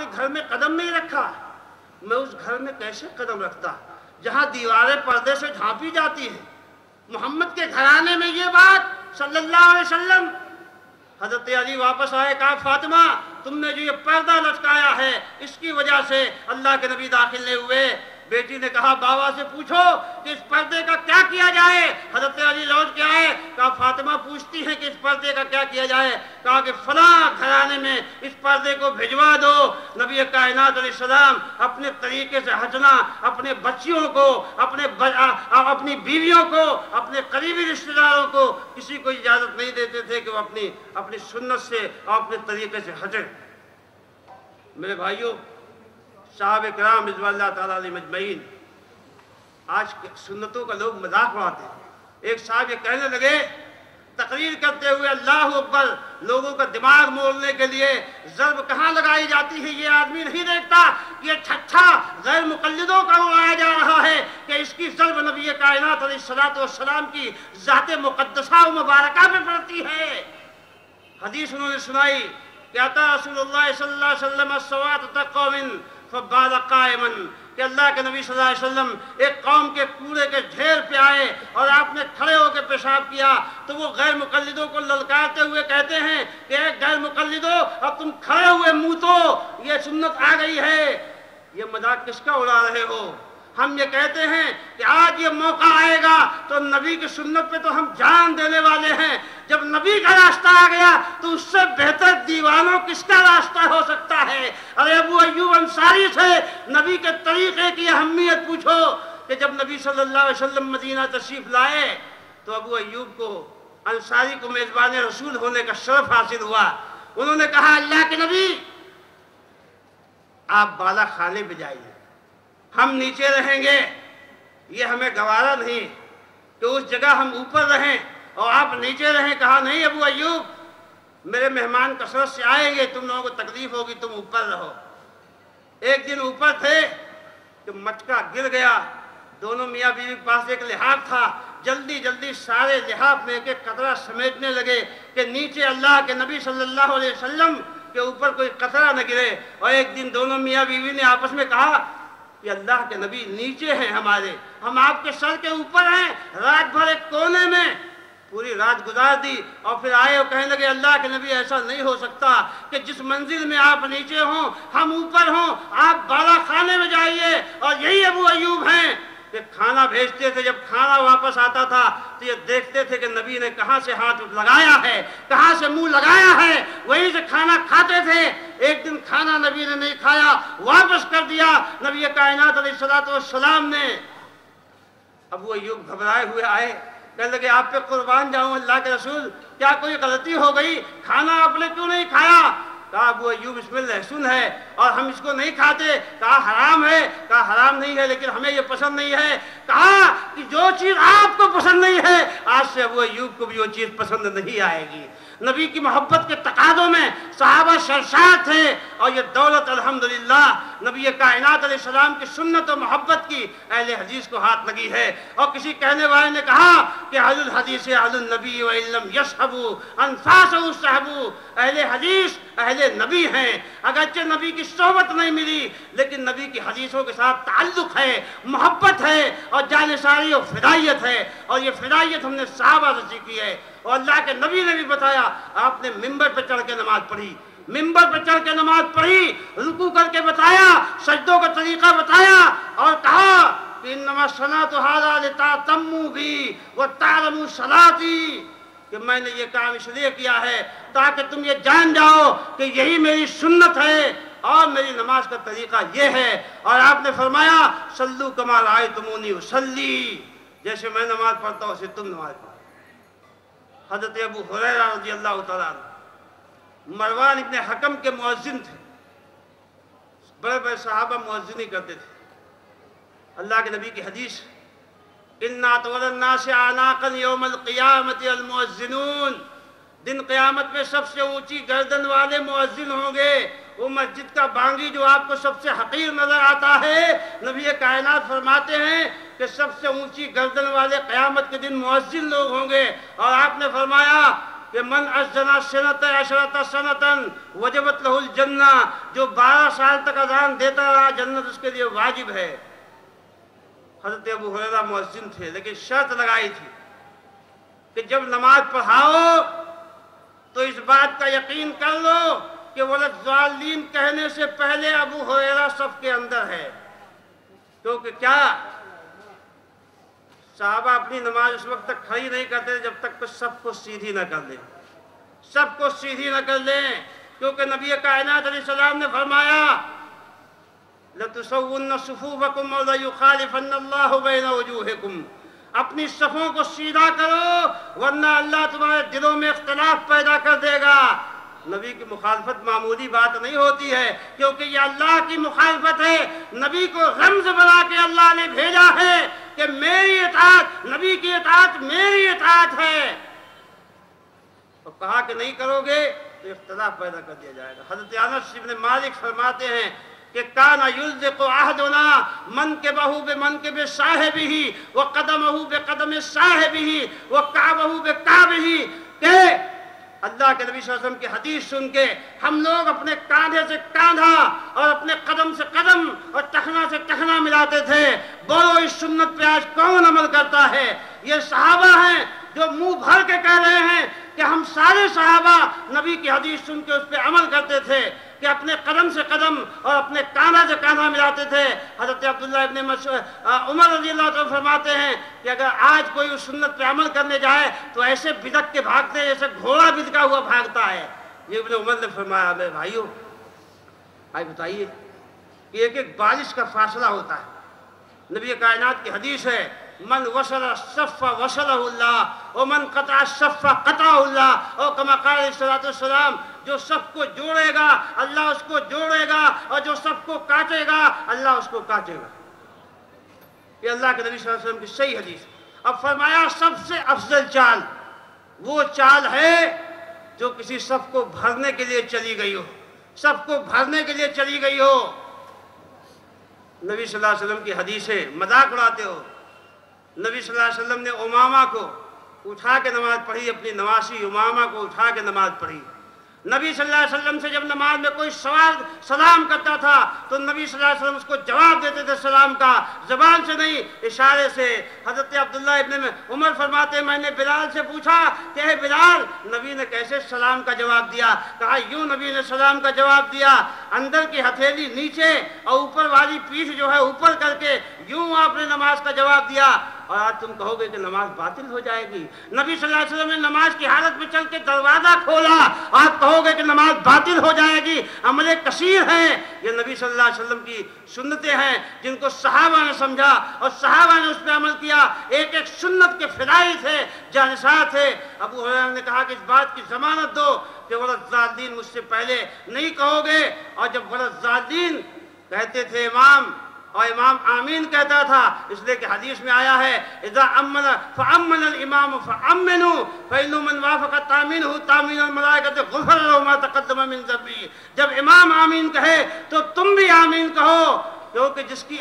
आपने घर में कदम नहीं रखा। मैं उस घर में कैसे कदम रखता जहां दीवारें पर्दे से ढांपी जाती हैं। मोहम्मद के घराने में ये बात सल्लल्लाहु अलैहि वसल्लम। हजरत अली वापस आए, कहा फातिमा तुमने जो ये पर्दा लटकाया है इसकी वजह से अल्लाह के नबी दाखिल नहीं हुए। बेटी ने कहा बाबा से पूछो कि इस पर्दे का क्या किया जाए। हजरत अली लौट के आए, कहा फातिमा पूछती है कि इस पर्दे का क्या किया जाए। कहा कि फलां घराने में इस पर्दे को भिजवा दो। नबी कायनात अलैहिस्सलाम अपने तरीके से हंसना, अपने बच्चियों को, अपनी बीवियों को, अपने करीबी रिश्तेदारों को किसी को इजाजत नहीं देते थे कि वो अपनी सुन्नत से और अपने तरीके से हंसे। मेरे भाइयों, साहब किराम रिज़वानुल्लाह ताला अलैहिम अजमईन, आज सुन्नतों का लोग मजाक उड़ाते हैं। एक साहब ये कहने लगे तकरीर करते हुए, अल्लाहु अकबर, लोगों का दिमाग मोड़ने के लिए ज़र्ब कहाँ लगाई जाती है ये आदमी नहीं देखता। ये छच्छा गैर मुक़ल्लिदों का उड़ाया जा रहा है कि इसकी ज़र्ब नबी कायनात अलैहिस्सलातु वस्सलाम की ज़ात मुक़द्दसा व मुबारका पे पड़ती है। हदीस उन्होंने सुनाई, कहता रसूलुल्लाह सल्लल्लाहु अलैहि वसल्लम अस्सवात तक़ौमिन फबाल कायमन, कि अल्लाह के नबी सल्लल्लाहु अलैहि वसल्लम एक कौम के कूड़े के ढेर पे आए और आपने खड़े होकर पेशाब किया तो वो गैर मुक़ल्लिदों को ललकारते हुए कहते हैं कि गैर मुक़ल्लिदों अब तुम खड़े हुए मुँह तो ये सुन्नत आ गई है। ये मजाक किसका उड़ा रहे हो? हम ये कहते हैं कि आज ये मौका आएगा तो नबी की सुन्नत पे तो हम जान देने वाले हैं। जब नबी का रास्ता आ गया तो उससे बेहतर दीवानों किसका रास्ता हो सकता है। अरे अबू अय्यूब अंसारी से नबी के तरीके की अहमियत पूछो कि जब नबी सल्लल्लाहु अलैहि वसल्लम मदीना तशरीफ लाए तो अबू अय्यूब को अंसारी को मेजबान रसूल होने का शरफ हासिल हुआ। उन्होंने कहा अल्लाह के नबी आप बाला खाने पे जाइए, हम नीचे रहेंगे। ये हमें गवारा नहीं कि उस जगह हम ऊपर रहें और आप नीचे रहें। कहा नहीं अबू अय्यूब, मेरे मेहमान कसरत से आएंगे, तुम लोगों को तकलीफ होगी, तुम ऊपर रहो। एक दिन ऊपर थे कि मटका गिर गया। दोनों मियाँ बीवी के पास एक लिहाफ था, जल्दी जल्दी सारे लिहाफ में एक कतरा समेटने लगे कि नीचे अल्लाह के नबी सल्लल्लाहु अलैहि वसल्लम के ऊपर कोई कतरा न गिरे। और एक दिन दोनों मियाँ बीवी ने आपस में कहा कि अल्लाह के नबी नीचे हैं हमारे, हम आपके सर के ऊपर हैं। रात भर एक कोने में पूरी रात गुजार दी और फिर आए और कहने लगे अल्लाह के नबी ऐसा नहीं हो सकता कि जिस मंजिल में आप नीचे हों हम ऊपर हों, आप बाला खाने में जाइए। और यही अबू अय्यूब हैं कि खाना भेजते थे, जब खाना वापस आता था तो ये देखते थे कि नबी ने कहाँ से हाथ लगाया है, कहाँ से मुंह लगाया है, वहीं से खाना खाते थे। एक दिन खाना नबी ने नहीं खाया, वापस कर दिया। नबी कायनात अलैहिस्सलातु वस्सलाम ने, अबू अय्यूब घबराए हुए आए, कहने लगे आप पे कुर्बान जाऊं अल्लाह के रसूल, क्या कोई गलती हो गई, खाना आपने क्यों नहीं खाया? कहा अबू अय्यूब इसमें लहसुन है और हम इसको नहीं खाते। कहा हराम है? कहा हराम नहीं है लेकिन हमें ये पसंद नहीं है। कहा कि जो चीज़ आपको पसंद नहीं है आज से अबू अय्यूब को भी वो चीज़ पसंद नहीं आएगी। नबी की मोहब्बत के तकादों में सहाबा सरशार थे और ये दौलत अल्हम्दुलिल्लाह नबी कायनात अलैहिस्सलाम की सुन्नत और मोहब्बत की अहले हदीस को हाथ लगी है। और किसी कहने वाले ने कहा कि अहलुल हदीस अहलुन नबी व इल्लम यशहबू अनफासहु सहबू, अहले हदीस अहले नबी हैं। अगरचे नबी की सोहबत नहीं मिली लेकिन नबी की हदीसों के साथ ताल्लुक़ है, मोहब्बत है और जानिसारी और फिदायत है। और ये फिदायत हमने सहाबा से सीखी है। और अल्लाह के नबी ने भी बताया, आपने मिंबर पर चढ़ के नमाज पढ़ी, मिंबर पर चढ़ के नमाज पढ़ी, रुकू करके बताया, सजदों का तरीका बताया और कहा कि इन्नमा सलातु हाज़ा लितातम्मू बी व तालमू सलाती, कि मैंने ये काम इसलिए किया है ताकि तुम ये जान जाओ कि यही मेरी सुन्नत है और मेरी नमाज का तरीका ये है। और आपने फरमाया सल्लू कमा रअयतुमूनी उसल्ली, जैसे मैं नमाज पढ़ता हूँ उसे तुम नमाज पढ़ो। हज़रत अबू हुरैरा रज़ियल्लाहु तआला अन्हु मरवान इब्न हकम के मुअज्जिन थे, बड़े बड़े सहाबा मुअज्जिनी करते थे। अल्लाह के नबी की हदीस, इन्ना तवल्लन्नास आनाकन यौमल क़ियामति अल मुअज्जिनून, दिन क़यामत में सबसे ऊंची गर्दन वाले मुअज्जिन होंगे। वो मस्जिद का बांगी जो आपको सबसे हकीर नजर आता है, नबी कायनात फरमाते हैं कि सबसे ऊंची गर्दन वाले क़यामत के दिन मुअज्जिन लोग होंगे। और आपने फरमाया کہ من اذن سنۃ عشرۃ سنۃ وجبت لہ الجنہ، جو 12 سال تک اذان دیتا رہا جنت اس کے لیے واجب ہے۔ حضرت ابو ہریرہ مؤذن تھے، لیکن شرط لگائی تھی کہ جب نماز پڑھاؤ تو اس بات کا یقین کر لو کہ وَلَضَّالِّينَ کہنے سے پہلے ابو ہریرہ صف کے اندر ہے۔ کیونکہ کیا صحابہ اپنی نماز اس وقت تک کھڑی نہیں کرتے جب تک کہ سب کو سیدھی نہ کر لیں، سب کو سیدھی نہ کر لیں، کیونکہ نبی کائنات علیہ السلام نے فرمایا لَتُسَوُّنَّ صُفُوفَكُمْ أَوْ لَيُخَالِفَنَّ اللَّهُ بَيْنَ وُجُوهِكُمْ، اپنی صفوں کو سیدھا کرو ورنہ اللہ تمہارے دلوں میں اختلاف پیدا کر دے گا۔ نبی کی مخالفت معمولی بات نہیں ہوتی ہے، کیونکہ یہ اللہ کی مخالفت ہے۔ نبی کو رمز بنا کے اللہ نے بھیجا ہے کہ میری اطاعت، نبی کی اطاعت میری اطاعت ہے، اور کہا کہ نہیں کرو گے تو اختلاف پیدا کر دیا جائے گا۔ حضرت انس بن مالک فرماتے ہیں کہ کانا یلزق احدنا منکبہ بمنکب صاحبہ وقدمہ بقدم صاحبہ وکعبہ بکعبہ، کہ اللہ کے نبی صلی اللہ علیہ وسلم کی حدیث سن کے ہم لوگ اپنے کاندھے سے کاندھا اور اپنے قدم سے قدم اور ٹخنا سے ٹخنا ملاتے تھے۔ بولو اس سنت پہ آج کون عمل کرتا ہے؟ یہ صحابہ ہیں جو منہ بھر کے کہہ رہے ہیں کہ ہم سارے صحابہ نبی کی حدیث سن کے اس پہ عمل کرتے تھے کہ اپنے قدم سے قدم اور اپنے کاندھا سے کاندھا ملاتے تھے۔ حضرت عبداللہ ابن عمر رضی اللہ عنہ فرماتے ہیں کہ اگر آج کوئی اس سنت پہ عمل کرنے جائے تو ایسے بدک کے بھاگتے ہیں جیسے گھوڑا بدکا ہوا بھاگتا ہے۔ یہ ابن عمر نے فرمایا میرے بھائیوں، آج بتائیے کہ ایک ایک بارش کا فاصلہ ہوتا ہے۔ نبی کائنات کی حدیث ہے من وصل الصف وصلہ اللہ ومن قطع الصف قطعہ اللہ، اور کما قال علیہ السلام، جو سب کو جوڑے گا اللہ اس کو جوڑے گا، اور جو سب کو کاٹے گا اللہ اس کو کاٹے گا۔ یہ اللہ کے نبی صلی اللہ علیہ وسلم کی صحیح حدیث۔ اب فرمایا سب سے افضل چال وہ چال ہے جو کسی صف کو بھرنے کے لیے چلی گئی ہو، سب کو بھرنے کے لیے چلی گئی ہو۔ نبی صلی اللہ علیہ وسلم کی حدیث ہے، مذاق اڑاتے ہو۔ نبی صلی اللہ علیہ وسلم نے امامہ کو اٹھا کے نماز پڑھی، اپنی نواسی امامہ کو اٹھا کے نماز پڑھی۔ نبی صلی اللہ علیہ وسلم سے جب نماز میں کوئی سلام کرتا تھا تو نبی صلی اللہ علیہ وسلم اس کو جواب دیتے تھے سلام کا، زبان سے نہیں اشارے سے۔ حضرت عبداللہ ابن عمر فرماتے ہیں میں نے بلال سے پوچھا کہ اے بلال، نبی نے کیسے سلام کا جواب دیا؟ کہا یوں نبی نے سلام کا جواب دیا، اندر کی ہتھیلی نیچے اور اوپر والی پیٹھ جو ہے اوپر کر کے یوں آپ نے نماز کا جواب دیا۔ اور آج تم کہو گے کہ نماز باطل ہو جائے گی۔ نبی صلی اللہ علیہ وسلم نے نماز کی حالت میں چل کے دروازہ کھولا، آپ کہو گے کہ نماز باطل ہو جائے گی۔ عمل کثیر ہے، یہ نبی صلی اللہ علیہ وسلم کی سنتیں ہیں جن کو صحابہ نے سمجھا اور صحابہ نے اس پہ عمل کیا۔ ایک ایک سنت کے فدائی تھے، جانشاں تھے۔ ابو ہریرہ نے کہا کہ اس بات کی ضمانت دو کہ وَلَضَّالِّينَ مجھ سے پہلے نہیں کہو گے، اور جب وَلَضَّالِّينَ کہتے تھے امام، اور امام آمین کہتا تھا، اس لیے کہ حدیث میں آیا ہے اذا امن فامن الامام فامنوا فإنه من وافق تامینہ تامین الملائکۃ غفر له ما تقدم من ذنبہ۔ جب امام آمین کہے تو تم بھی آمین کہو، کیونکہ جس کی